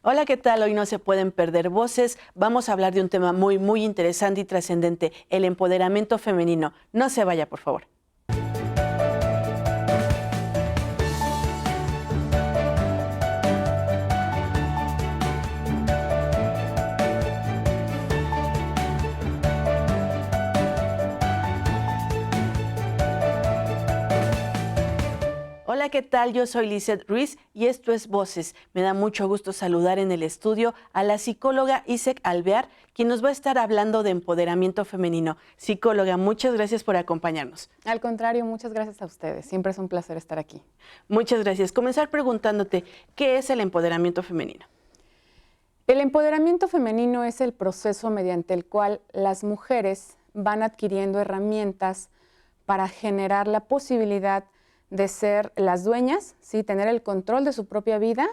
Hola, ¿qué tal? Hoy no se pueden perder voces. Vamos a hablar de un tema muy interesante y trascendente, el empoderamiento femenino. No se vaya, por favor. Hola, ¿qué tal? Yo soy Lizeth Ruiz y esto es Voces. Me da mucho gusto saludar en el estudio a la psicóloga Isek Alvear, quien nos va a estar hablando de empoderamiento femenino. Psicóloga, muchas gracias por acompañarnos. Al contrario, muchas gracias a ustedes. Siempre es un placer estar aquí. Muchas gracias. Comenzar preguntándote, ¿qué es el empoderamiento femenino? El empoderamiento femenino es el proceso mediante el cual las mujeres van adquiriendo herramientas para generar la posibilidad de ser las dueñas, ¿sí? Tener el control de su propia vida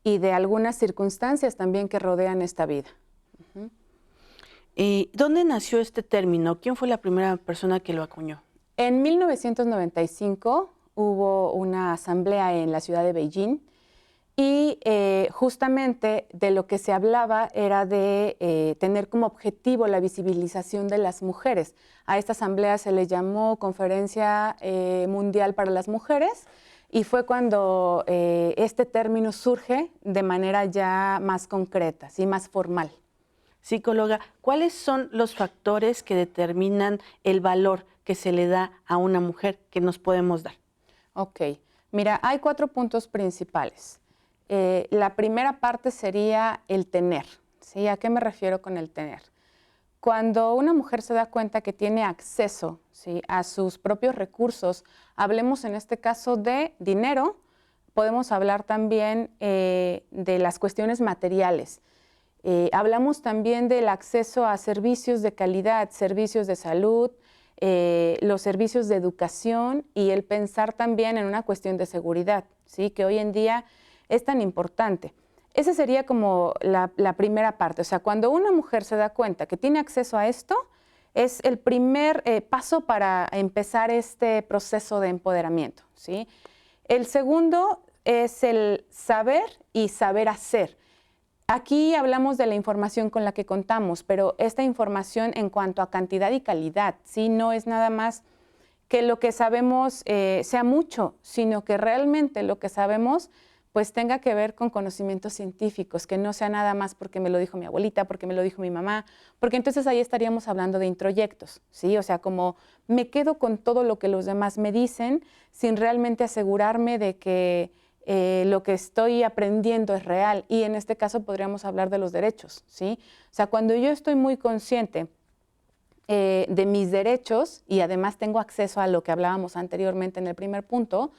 y de algunas circunstancias también que rodean esta vida. ¿Dónde nació este término? ¿Quién fue la primera persona que lo acuñó? En 1995 hubo una asamblea en la ciudad de Beijing y justamente de lo que se hablaba era de tener como objetivo la visibilización de las mujeres. A esta asamblea se le llamó Conferencia Mundial para las Mujeres y fue cuando este término surge de manera ya más concreta, ¿sí? Más formal. Psicóloga, ¿cuáles son los factores que determinan el valor que se le da a una mujer que nos podemos dar? Ok, mira, hay 4 puntos principales. La primera parte sería el tener, ¿sí? ¿A qué me refiero con el tener? Cuando una mujer se da cuenta que tiene acceso, ¿sí?, a sus propios recursos, hablemos en este caso de dinero, podemos hablar también de las cuestiones materiales. Hablamos también del acceso a servicios de calidad, servicios de salud, los servicios de educación y el pensar también en una cuestión de seguridad, ¿sí?, que hoy en día es tan importante. Esa sería como la primera parte. O sea, cuando una mujer se da cuenta que tiene acceso a esto, es el primer paso para empezar este proceso de empoderamiento, ¿sí? El segundo es el saber y saber hacer. Aquí hablamos de la información con la que contamos, pero esta información en cuanto a cantidad y calidad, ¿sí? No es nada más que lo que sabemos sea mucho, sino que realmente lo que sabemos pues tenga que ver con conocimientos científicos, que no sea nada más porque me lo dijo mi abuelita, porque me lo dijo mi mamá, porque entonces ahí estaríamos hablando de introyectos, ¿sí? O sea, como me quedo con todo lo que los demás me dicen sin realmente asegurarme de que lo que estoy aprendiendo es real, y en este caso podríamos hablar de los derechos, ¿sí? O sea, cuando yo estoy muy consciente de mis derechos y además tengo acceso a lo que hablábamos anteriormente en el primer punto,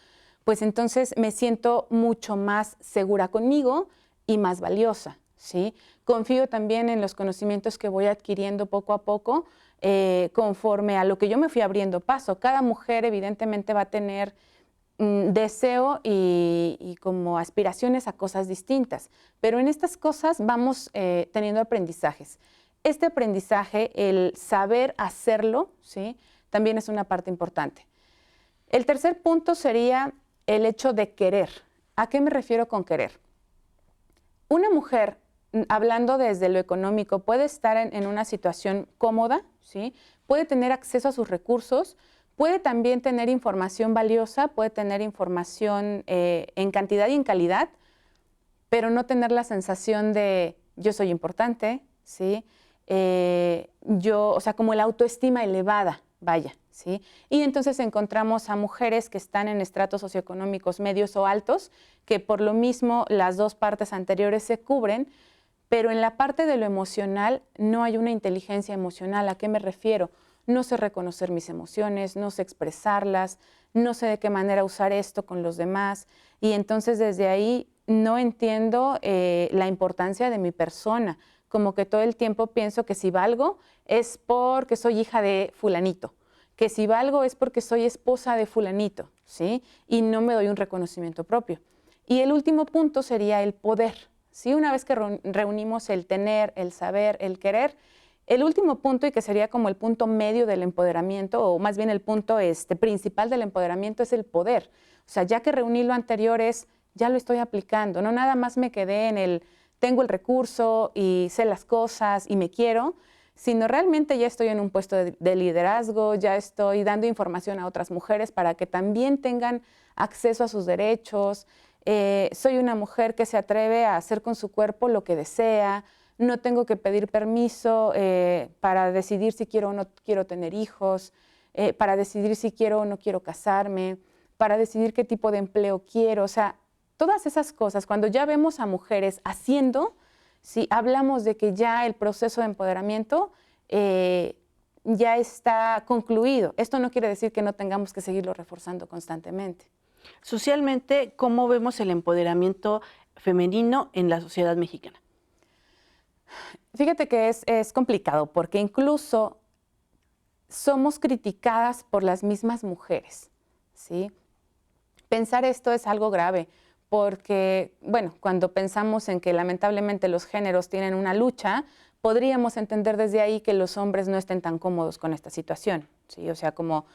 pues entonces me siento mucho más segura conmigo y más valiosa, ¿sí? Confío también en los conocimientos que voy adquiriendo poco a poco conforme a lo que yo me fui abriendo paso. Cada mujer evidentemente va a tener deseo y como aspiraciones a cosas distintas, pero en estas cosas vamos teniendo aprendizajes. Este aprendizaje, el saber hacerlo, ¿sí?, también es una parte importante. El tercer punto sería el hecho de querer. ¿A qué me refiero con querer? Una mujer, hablando desde lo económico, puede estar en una situación cómoda, ¿sí? Puede tener acceso a sus recursos, puede también tener información valiosa, puede tener información en cantidad y en calidad, pero no tener la sensación de yo soy importante, ¿sí? O sea, como la autoestima elevada, vaya, ¿sí? Y entonces encontramos a mujeres que están en estratos socioeconómicos medios o altos, que por lo mismo las dos partes anteriores se cubren, pero en la parte de lo emocional no hay una inteligencia emocional. ¿A qué me refiero? No sé reconocer mis emociones, no sé expresarlas, no sé de qué manera usar esto con los demás, y entonces desde ahí no entiendo la importancia de mi persona. Como que todo el tiempo pienso que si valgo es porque soy hija de fulanito, que si valgo es porque soy esposa de fulanito, ¿sí? Y no me doy un reconocimiento propio. Y el último punto sería el poder, ¿sí? Una vez que reunimos el tener, el saber, el querer, el último punto, y que sería como el punto medio del empoderamiento, o más bien el punto principal del empoderamiento, es el poder. O sea, ya que reuní lo anterior, ya lo estoy aplicando, no nada más me quedé en el tengo el recurso y sé las cosas y me quiero, sino realmente ya estoy en un puesto de liderazgo, ya estoy dando información a otras mujeres para que también tengan acceso a sus derechos. Soy una mujer que se atreve a hacer con su cuerpo lo que desea, no tengo que pedir permiso para decidir si quiero o no quiero tener hijos, para decidir si quiero o no quiero casarme, para decidir qué tipo de empleo quiero. O sea, todas esas cosas, cuando ya vemos a mujeres haciendo, si hablamos de que ya el proceso de empoderamiento ya está concluido. Esto no quiere decir que no tengamos que seguirlo reforzando constantemente. Socialmente, ¿cómo vemos el empoderamiento femenino en la sociedad mexicana? Fíjate que es complicado porque incluso somos criticadas por las mismas mujeres, ¿sí? Pensar esto es algo grave porque, bueno, cuando pensamos en que lamentablemente los géneros tienen una lucha, podríamos entender desde ahí que los hombres no estén tan cómodos con esta situación, ¿sí? O sea, como,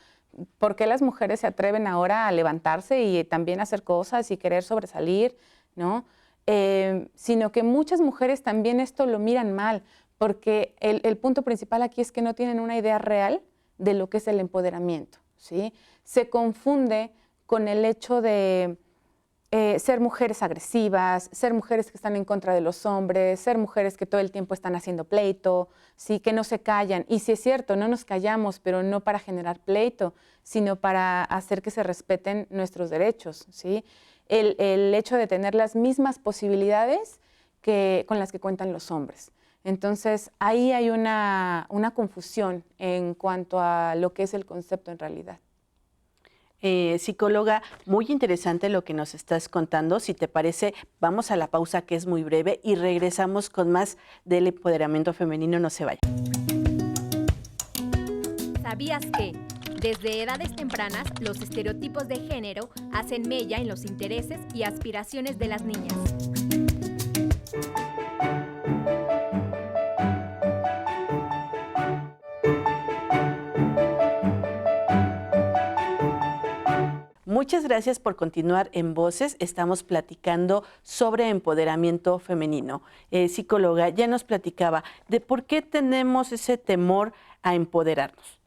¿por qué las mujeres se atreven ahora a levantarse y también a hacer cosas y querer sobresalir, ¿no? Sino que muchas mujeres también esto lo miran mal, porque el punto principal aquí es que no tienen una idea real de lo que es el empoderamiento, ¿sí? Se confunde con el hecho de ser mujeres agresivas, ser mujeres que están en contra de los hombres, ser mujeres que todo el tiempo están haciendo pleito, ¿sí? Que no se callan. Y si es cierto, no nos callamos, pero no para generar pleito, sino para hacer que se respeten nuestros derechos, ¿sí? El hecho de tener las mismas posibilidades con las que cuentan los hombres. Entonces, ahí hay una confusión en cuanto a lo que es el concepto en realidad. Psicóloga, muy interesante lo que nos estás contando. Si te parece, vamos a la pausa que es muy breve y regresamos con más del empoderamiento femenino. No se vaya. ¿Sabías que desde edades tempranas los estereotipos de género hacen mella en los intereses y aspiraciones de las niñas? Muchas gracias por continuar en Voces. Estamos platicando sobre empoderamiento femenino. Psicóloga, ya nos platicaba de por qué tenemos ese temor a empoderarnos.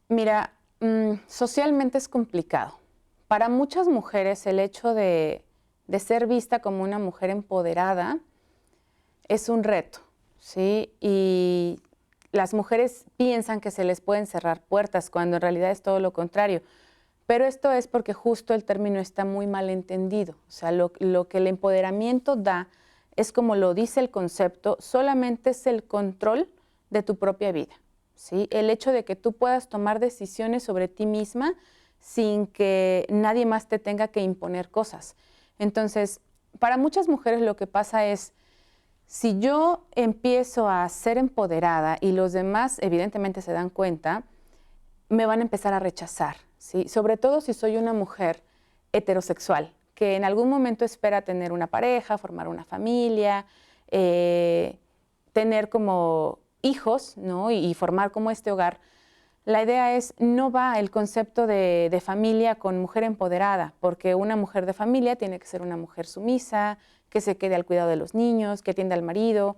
Mira, socialmente es complicado. Para muchas mujeres el hecho de ser vista como una mujer empoderada es un reto, ¿sí? Y las mujeres piensan que se les pueden cerrar puertas cuando en realidad es todo lo contrario. Pero esto es porque justo el término está muy mal entendido. O sea, lo que el empoderamiento da es, como lo dice el concepto, solamente es el control de tu propia vida, ¿sí? El hecho de que tú puedas tomar decisiones sobre ti misma sin que nadie más te tenga que imponer cosas. Entonces, para muchas mujeres lo que pasa es, si yo empiezo a ser empoderada y los demás evidentemente se dan cuenta, me van a empezar a rechazar, ¿sí? Sobre todo si soy una mujer heterosexual, que en algún momento espera tener una pareja, formar una familia, tener como hijos, ¿no? Y formar como este hogar. La idea es, no va el concepto de familia con mujer empoderada, porque una mujer de familia tiene que ser una mujer sumisa, que se quede al cuidado de los niños, que atienda al marido,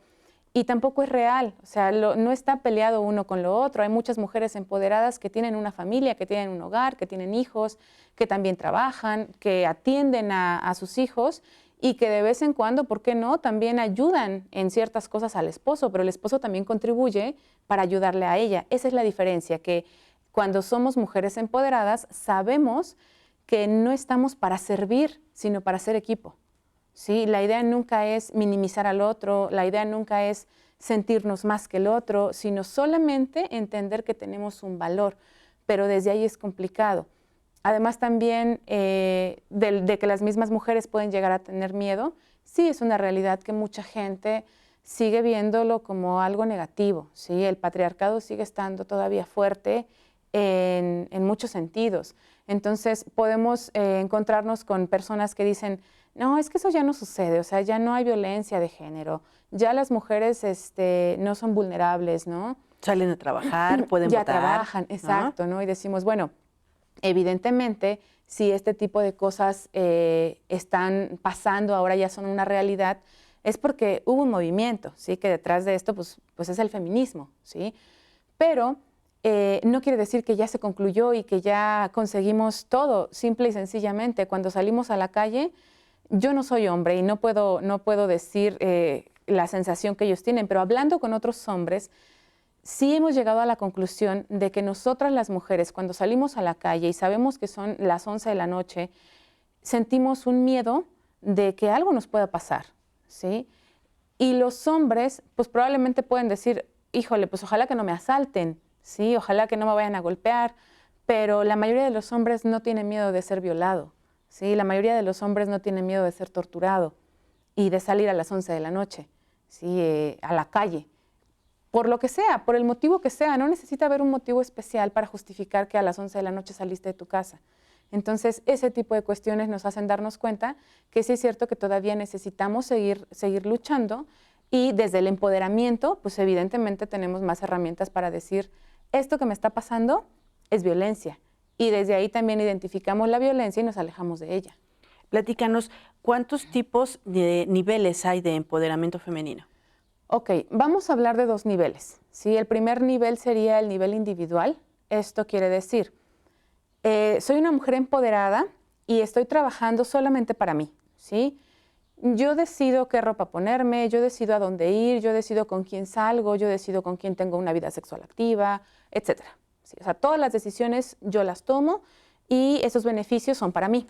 y tampoco es real, o sea, no está peleado uno con lo otro. Hay muchas mujeres empoderadas que tienen una familia, que tienen un hogar, que tienen hijos, que también trabajan, que atienden a sus hijos y que de vez en cuando, ¿por qué no?, también ayudan en ciertas cosas al esposo, pero el esposo también contribuye para ayudarle a ella. Esa es la diferencia, que cuando somos mujeres empoderadas sabemos que no estamos para servir, sino para ser equipo. ¿Sí? La idea nunca es minimizar al otro, la idea nunca es sentirnos más que el otro, sino solamente entender que tenemos un valor, pero desde ahí es complicado. Además también de que las mismas mujeres pueden llegar a tener miedo, sí es una realidad que mucha gente sigue viéndolo como algo negativo, ¿sí? El patriarcado sigue estando todavía fuerte en muchos sentidos. Entonces podemos encontrarnos con personas que dicen, no, es que eso ya no sucede, o sea, ya no hay violencia de género, ya las mujeres no son vulnerables, ¿no? Salen a trabajar, pueden ya votar. Ya trabajan, exacto, ¿no? Y decimos, bueno, evidentemente, si este tipo de cosas están pasando, ahora ya son una realidad, es porque hubo un movimiento, ¿sí? Que detrás de esto pues es el feminismo, ¿sí? Pero no quiere decir que ya se concluyó y que ya conseguimos todo. Simple y sencillamente, cuando salimos a la calle, yo no soy hombre y no puedo decir la sensación que ellos tienen, pero hablando con otros hombres, sí hemos llegado a la conclusión de que nosotras las mujeres, cuando salimos a la calle y sabemos que son las 11 de la noche, sentimos un miedo de que algo nos pueda pasar, ¿sí? Y los hombres, pues probablemente pueden decir, híjole, pues ojalá que no me asalten, ¿sí? Ojalá que no me vayan a golpear, pero la mayoría de los hombres no tienen miedo de ser violado, ¿sí? La mayoría de los hombres no tienen miedo de ser torturado y de salir a las 11 de la noche, ¿sí? A la calle. Por lo que sea, por el motivo que sea, no necesita haber un motivo especial para justificar que a las 11 de la noche saliste de tu casa. Entonces, ese tipo de cuestiones nos hacen darnos cuenta que sí es cierto que todavía necesitamos seguir luchando y desde el empoderamiento, pues evidentemente tenemos más herramientas para decir, esto que me está pasando es violencia. Y desde ahí también identificamos la violencia y nos alejamos de ella. Platícanos, ¿cuántos tipos de niveles hay de empoderamiento femenino? Ok, vamos a hablar de 2 niveles, ¿sí? El primer nivel sería el nivel individual. Esto quiere decir, soy una mujer empoderada y estoy trabajando solamente para mí, ¿sí? Yo decido qué ropa ponerme, yo decido a dónde ir, yo decido con quién salgo, yo decido con quién tengo una vida sexual activa, etc. ¿Sí? O sea, todas las decisiones yo las tomo y esos beneficios son para mí.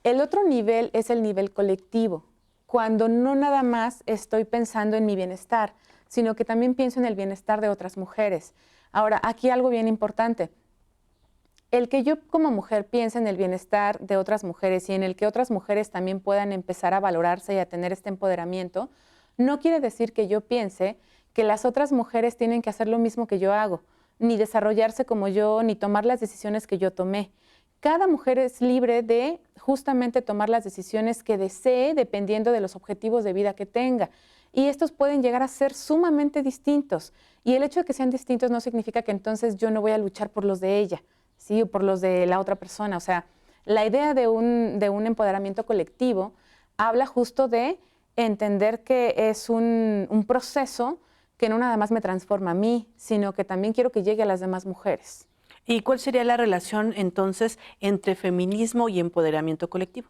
El otro nivel es el nivel colectivo, cuando no nada más estoy pensando en mi bienestar, sino que también pienso en el bienestar de otras mujeres. Ahora, aquí algo bien importante. El que yo como mujer piense en el bienestar de otras mujeres y en el que otras mujeres también puedan empezar a valorarse y a tener este empoderamiento, no quiere decir que yo piense que las otras mujeres tienen que hacer lo mismo que yo hago, ni desarrollarse como yo, ni tomar las decisiones que yo tomé. Cada mujer es libre de justamente tomar las decisiones que desee dependiendo de los objetivos de vida que tenga. Y estos pueden llegar a ser sumamente distintos. Y el hecho de que sean distintos no significa que entonces yo no voy a luchar por los de ella, ¿sí? O por los de la otra persona. O sea, la idea de un empoderamiento colectivo habla justo de entender que es un proceso que no nada más me transforma a mí, sino que también quiero que llegue a las demás mujeres. ¿Y cuál sería la relación entonces entre feminismo y empoderamiento colectivo?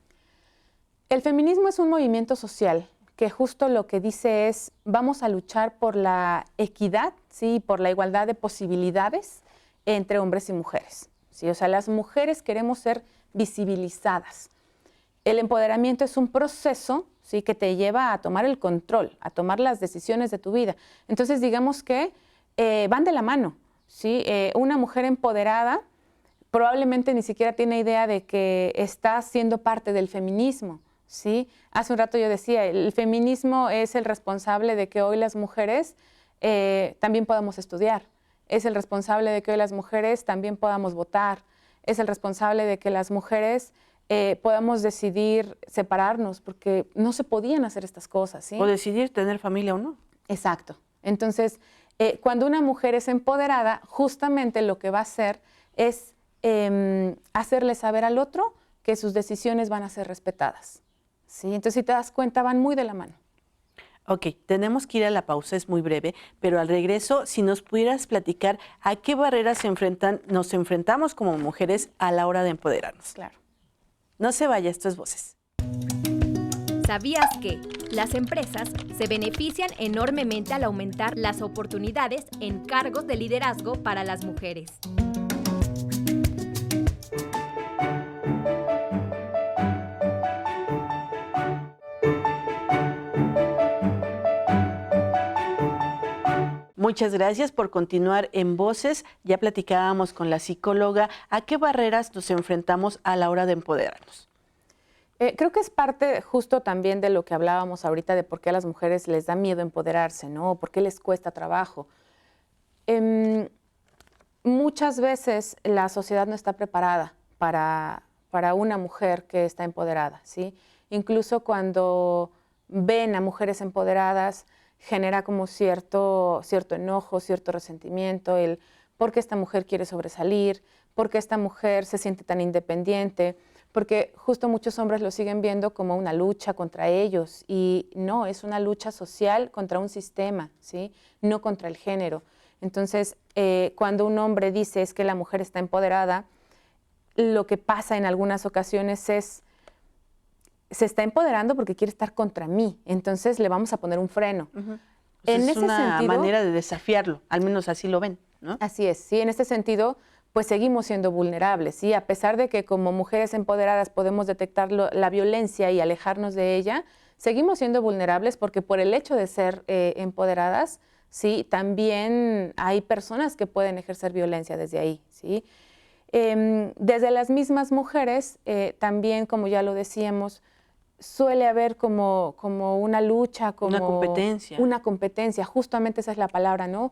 El feminismo es un movimiento social que justo lo que dice es vamos a luchar por la equidad, ¿sí? Por la igualdad de posibilidades entre hombres y mujeres, ¿sí? O sea, las mujeres queremos ser visibilizadas. El empoderamiento es un proceso, ¿sí? Que te lleva a tomar el control, a tomar las decisiones de tu vida. Entonces, digamos que van de la mano. ¿Sí? Una mujer empoderada probablemente ni siquiera tiene idea de que está siendo parte del feminismo, ¿sí? Hace un rato yo decía, el feminismo es el responsable de que hoy las mujeres también podamos estudiar, es el responsable de que hoy las mujeres también podamos votar, es el responsable de que las mujeres podamos decidir separarnos, porque no se podían hacer estas cosas, ¿sí? O decidir tener familia o no. Exacto. Entonces, cuando una mujer es empoderada, justamente lo que va a hacer es hacerle saber al otro que sus decisiones van a ser respetadas, ¿sí? Entonces, si te das cuenta, van muy de la mano. Ok, tenemos que ir a la pausa, es muy breve, pero al regreso, si nos pudieras platicar a qué barreras nos enfrentamos como mujeres a la hora de empoderarnos. Claro. No se vaya, esto es Voces. ¿Sabías que las empresas se benefician enormemente al aumentar las oportunidades en cargos de liderazgo para las mujeres? Muchas gracias por continuar en Voces. Ya platicábamos con la psicóloga a qué barreras nos enfrentamos a la hora de empoderarnos. Creo que es parte justo también de lo que hablábamos ahorita de por qué a las mujeres les da miedo empoderarse, ¿no? ¿Por qué les cuesta trabajo? Muchas veces la sociedad no está preparada para una mujer que está empoderada, ¿sí? Incluso cuando ven a mujeres empoderadas, genera como cierto enojo, cierto resentimiento, el por qué esta mujer quiere sobresalir, por qué esta mujer se siente tan independiente, porque justo muchos hombres lo siguen viendo como una lucha contra ellos y no, es una lucha social contra un sistema, ¿sí? No contra el género. Entonces, cuando un hombre dice es que la mujer está empoderada, lo que pasa en algunas ocasiones es, se está empoderando porque quiere estar contra mí, entonces le vamos a poner un freno. En es una manera de desafiarlo, al menos así lo ven, ¿no? Así es, sí, en este sentido, pues seguimos siendo vulnerables, ¿sí? A pesar de que como mujeres empoderadas podemos detectar la violencia y alejarnos de ella, seguimos siendo vulnerables porque por el hecho de ser empoderadas, ¿sí? También hay personas que pueden ejercer violencia desde ahí, ¿sí? Desde las mismas mujeres, también, como ya lo decíamos, suele haber como una lucha, como una competencia. Una competencia, justamente esa es la palabra, ¿no?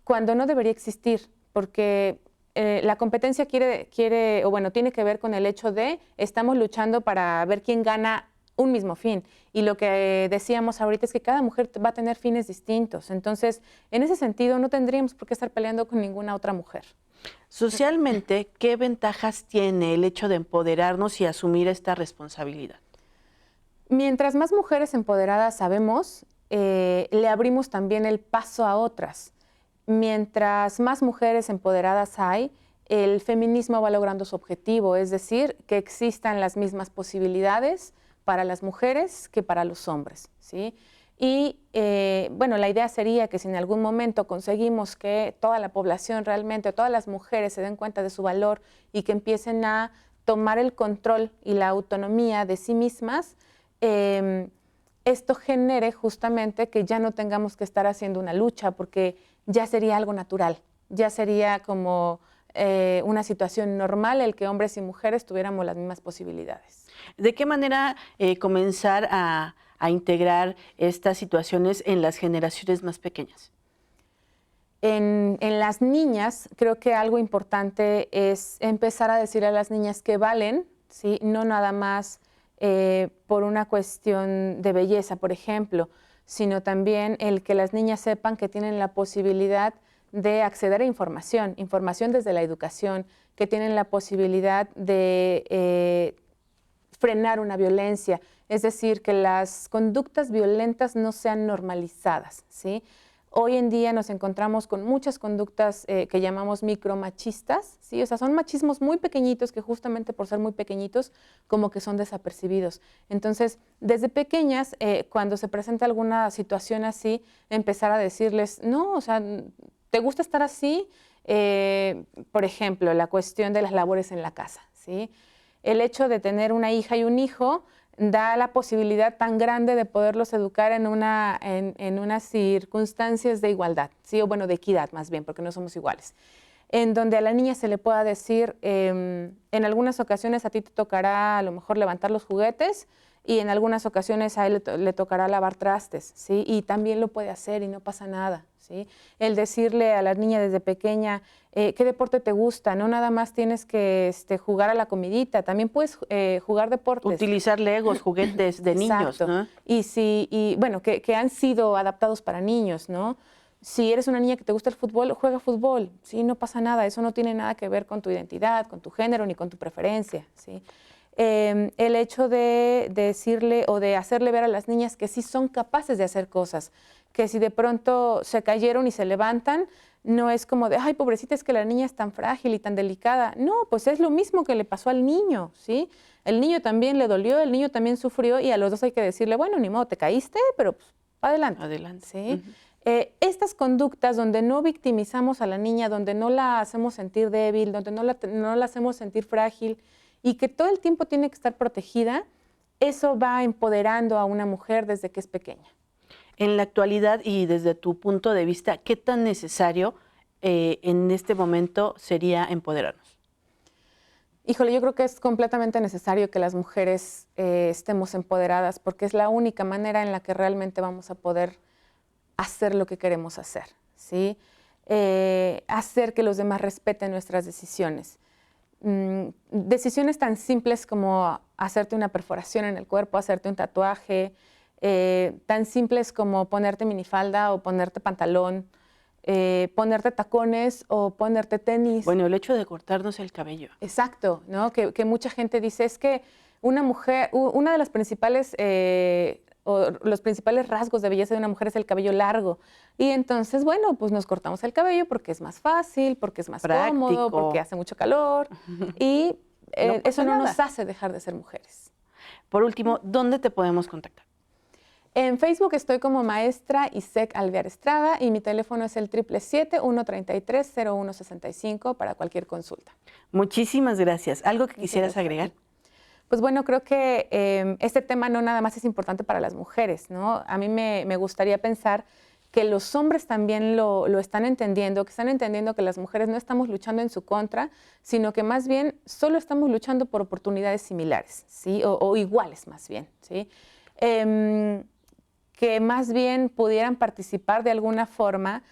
Cuando no debería existir, porque la competencia tiene que ver con el hecho de estamos luchando para ver quién gana un mismo fin. Y lo que decíamos ahorita es que cada mujer va a tener fines distintos. Entonces, en ese sentido, no tendríamos por qué estar peleando con ninguna otra mujer. Socialmente, ¿qué ventajas tiene el hecho de empoderarnos y asumir esta responsabilidad? Mientras más mujeres empoderadas sabemos, le abrimos también el paso a otras. Mientras más mujeres empoderadas hay, el feminismo va logrando su objetivo, es decir, que existan las mismas posibilidades para las mujeres que para los hombres, ¿sí? Y bueno, la idea sería que si en algún momento conseguimos que toda la población realmente, todas las mujeres se den cuenta de su valor y que empiecen a tomar el control y la autonomía de sí mismas, esto genere justamente que ya no tengamos que estar haciendo una lucha porque ya sería algo natural, ya sería como una situación normal el que hombres y mujeres tuviéramos las mismas posibilidades. ¿De qué manera comenzar a integrar estas situaciones en las generaciones más pequeñas? En las niñas, creo que algo importante es empezar a decir a las niñas que valen, ¿sí? No nada más por una cuestión de belleza, por ejemplo, sino también el que las niñas sepan que tienen la posibilidad de acceder a información desde la educación, que tienen la posibilidad de frenar una violencia, es decir, que las conductas violentas no sean normalizadas, ¿sí? Hoy en día nos encontramos con muchas conductas que llamamos micromachistas, ¿sí? O sea, son machismos muy pequeñitos que justamente por ser muy pequeñitos como que son desapercibidos. Entonces, desde pequeñas, cuando se presenta alguna situación así, empezar a decirles, no, o sea, ¿te gusta estar así? Por ejemplo, la cuestión de las labores en la casa, ¿sí? El hecho de tener una hija y un hijo da la posibilidad tan grande de poderlos educar en unas circunstancias de igualdad, ¿sí? O bueno, de equidad más bien, porque no somos iguales. En donde a la niña se le pueda decir, en algunas ocasiones a ti te tocará a lo mejor levantar los juguetes y en algunas ocasiones a él le tocará lavar trastes, ¿sí? Y también lo puede hacer y no pasa nada, ¿sí? El decirle a la niña desde pequeña, ¿qué deporte te gusta? No nada más tienes que jugar a la comidita, también puedes jugar deportes. Utilizar legos, juguetes de niños, ¿no? Y bueno, que han sido adaptados para niños, ¿no? Si eres una niña que te gusta el fútbol, juega fútbol, ¿sí? No pasa nada, eso no tiene nada que ver con tu identidad, con tu género, ni con tu preferencia, ¿sí? El hecho de decirle o de hacerle ver a las niñas que sí son capaces de hacer cosas, que si de pronto se cayeron y se levantan, no es como de, ay, pobrecita, es que la niña es tan frágil y tan delicada. No, pues es lo mismo que le pasó al niño, ¿sí? El niño también le dolió, el niño también sufrió y a los dos hay que decirle, bueno, ni modo, te caíste, pero pues, adelante. Adelante. ¿Sí? Estas conductas donde no victimizamos a la niña, donde no la hacemos sentir débil, donde no la hacemos sentir frágil y que todo el tiempo tiene que estar protegida, eso va empoderando a una mujer desde que es pequeña. En la actualidad y desde tu punto de vista, ¿qué tan necesario en este momento sería empoderarnos? Híjole, yo creo que es completamente necesario que las mujeres estemos empoderadas porque es la única manera en la que realmente vamos a poder hacer lo que queremos hacer, ¿sí? Hacer que los demás respeten nuestras decisiones. Decisiones tan simples como hacerte una perforación en el cuerpo, hacerte un tatuaje, tan simples como ponerte minifalda o ponerte pantalón, ponerte tacones o ponerte tenis. Bueno, el hecho de cortarnos el cabello. Exacto, ¿no? Que mucha gente dice, es que una mujer, una de las principales, o los principales rasgos de belleza de una mujer es el cabello largo. Y entonces, bueno, pues nos cortamos el cabello porque es más fácil, porque es más cómodo, porque hace mucho calor. Y eso no nos hace dejar de ser mujeres. Por último, ¿dónde te podemos contactar? En Facebook estoy como maestra Isek Alvear Estrada y mi teléfono es el 777-133-0165 para cualquier consulta. Muchísimas gracias. ¿Algo que quisieras agregar? Pues bueno, creo que este tema no nada más es importante para las mujeres, ¿no? A mí me gustaría pensar que los hombres también lo están entendiendo, que están entendiendo que las mujeres no estamos luchando en su contra, sino que más bien solo estamos luchando por oportunidades similares, ¿sí? O iguales más bien, ¿sí? Que más bien pudieran participar de alguna forma.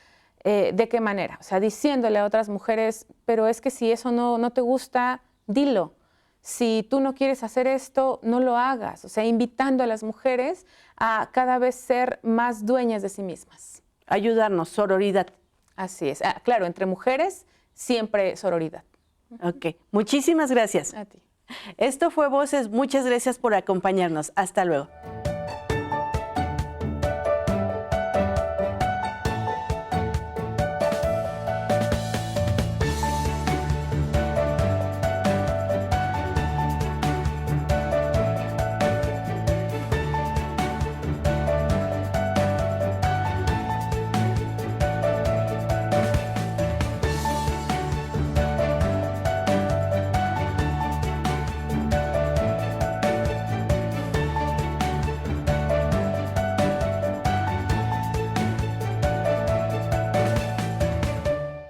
¿De qué manera? O sea, diciéndole a otras mujeres, pero es que si eso no te gusta, dilo. Si tú no quieres hacer esto, no lo hagas. O sea, invitando a las mujeres a cada vez ser más dueñas de sí mismas. Ayudarnos, sororidad. Así es. Claro, entre mujeres siempre sororidad. Ok, muchísimas gracias. A ti. Esto fue Voces. Muchas gracias por acompañarnos. Hasta luego.